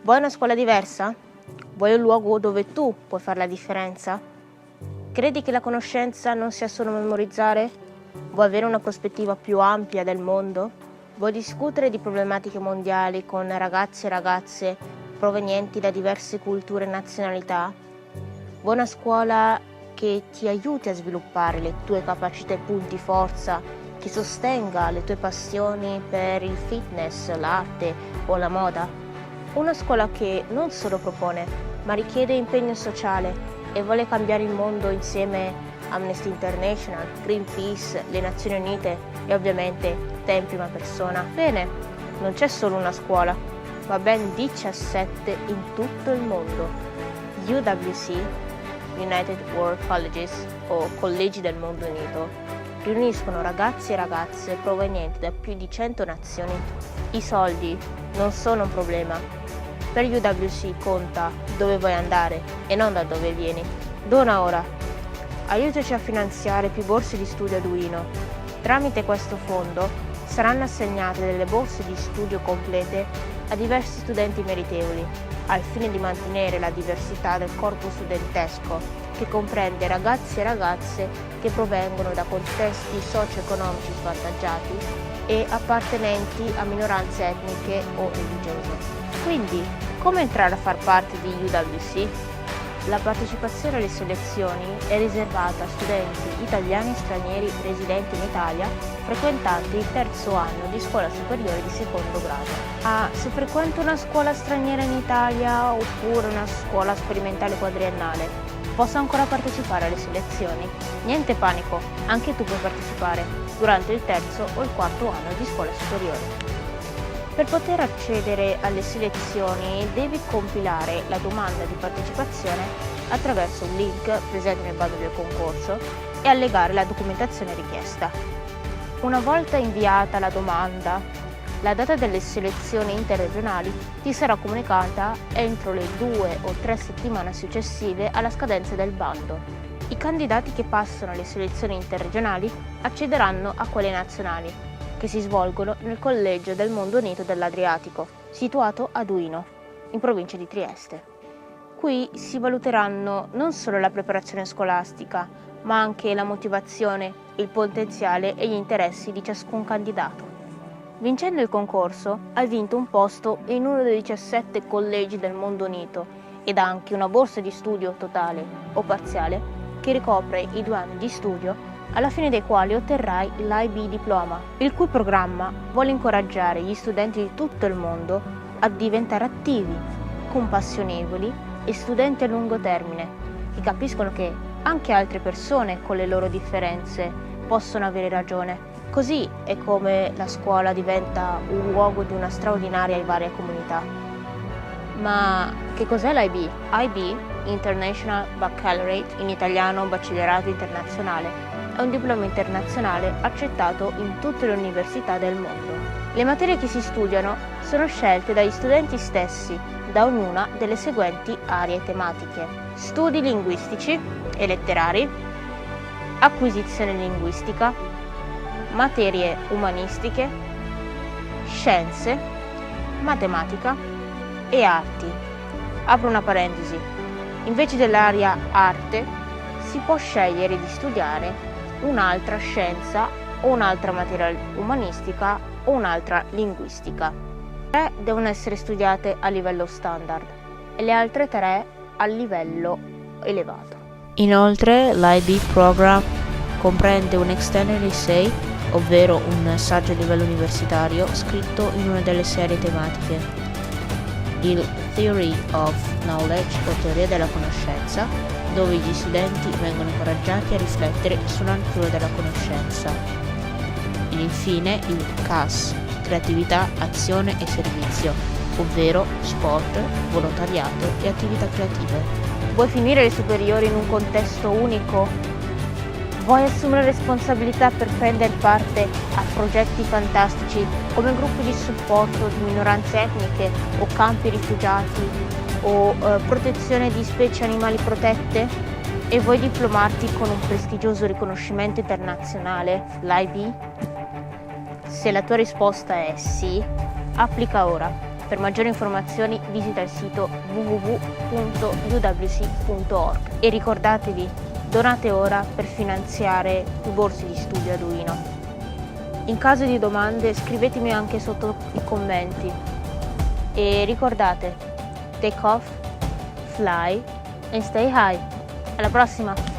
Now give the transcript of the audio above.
Vuoi una scuola diversa? Vuoi un luogo dove tu puoi fare la differenza? Credi che la conoscenza non sia solo memorizzare? Vuoi avere una prospettiva più ampia del mondo? Vuoi discutere di problematiche mondiali con ragazzi e ragazze provenienti da diverse culture e nazionalità? Vuoi una scuola che ti aiuti a sviluppare le tue capacità e punti forza, che sostenga le tue passioni per il fitness, l'arte o la moda? Una scuola che non solo propone, ma richiede impegno sociale e vuole cambiare il mondo insieme a Amnesty International, Greenpeace, le Nazioni Unite e ovviamente te in prima persona. Bene, non c'è solo una scuola, ma ben 17 in tutto il mondo. UWC, United World Colleges o Collegi del Mondo Unito, riuniscono ragazzi e ragazze provenienti da più di 100 nazioni. I soldi non sono un problema. Per UWC conta dove vuoi andare e non da dove vieni. Dona ora. Aiutaci a finanziare più borse di studio ad Uino. Tramite questo fondo saranno assegnate delle borse di studio complete a diversi studenti meritevoli, al fine di mantenere la diversità del corpo studentesco, che comprende ragazzi e ragazze che provengono da contesti socio-economici svantaggiati e appartenenti a minoranze etniche o religiose. Quindi, come entrare a far parte di UWC? La partecipazione alle selezioni è riservata a studenti italiani e stranieri residenti in Italia frequentanti il terzo anno di scuola superiore di secondo grado. Se frequento una scuola straniera in Italia oppure una scuola sperimentale quadriennale, posso ancora partecipare alle selezioni? Niente panico, anche tu puoi partecipare durante il terzo o il quarto anno di scuola superiore. Per poter accedere alle selezioni devi compilare la domanda di partecipazione attraverso un link presente nel bando del concorso e allegare la documentazione richiesta. Una volta inviata la domanda, la data delle selezioni interregionali ti sarà comunicata entro le 2 o 3 settimane successive alla scadenza del bando. I candidati che passano le selezioni interregionali accederanno a quelle nazionali, che si svolgono nel Collegio del Mondo Unito dell'Adriatico, situato a Uino, in provincia di Trieste. Qui si valuteranno non solo la preparazione scolastica, ma anche la motivazione, il potenziale e gli interessi di ciascun candidato. Vincendo il concorso, hai vinto un posto in uno dei 17 collegi del Mondo Unito ed anche una borsa di studio totale o parziale che ricopre i 2 anni di studio, alla fine dei quali otterrai l'IB Diploma, il cui programma vuole incoraggiare gli studenti di tutto il mondo a diventare attivi, compassionevoli e studenti a lungo termine, che capiscono che anche altre persone con le loro differenze possono avere ragione. Così è come la scuola diventa un luogo di una straordinaria e varia comunità. Ma che cos'è l'IB? IB, International Baccalaureate, in italiano Baccellierato Internazionale, è un diploma internazionale accettato in tutte le università del mondo. Le materie che si studiano sono scelte dagli studenti stessi da ognuna delle seguenti aree tematiche: studi linguistici e letterari, acquisizione linguistica, materie umanistiche, scienze, matematica e arti. Apro una parentesi. Invece dell'area arte si può scegliere di studiare un'altra scienza o un'altra materia umanistica o un'altra linguistica. 3 devono essere studiate a livello standard e le altre 3 a livello elevato. Inoltre l'IB Program comprende un Extended Essay, ovvero un saggio a livello universitario scritto in una delle serie tematiche, il Theory of Knowledge o teoria della conoscenza, dove gli studenti vengono incoraggiati a riflettere sulla natura della conoscenza. Ed infine il CAS, creatività, azione e servizio, ovvero sport, volontariato e attività creative. Vuoi finire le superiori in un contesto unico? Vuoi assumere responsabilità per prendere parte a progetti fantastici come gruppi di supporto di minoranze etniche o campi rifugiati o protezione di specie animali protette? E vuoi diplomarti con un prestigioso riconoscimento internazionale, l'IB? Se la tua risposta è sì, applica ora. Per maggiori informazioni visita il sito www.uwc.org e ricordatevi, donate ora per finanziare i borsi di studio Arduino. In caso di domande scrivetemi anche sotto i commenti e ricordate, take off, fly and stay high. Alla prossima!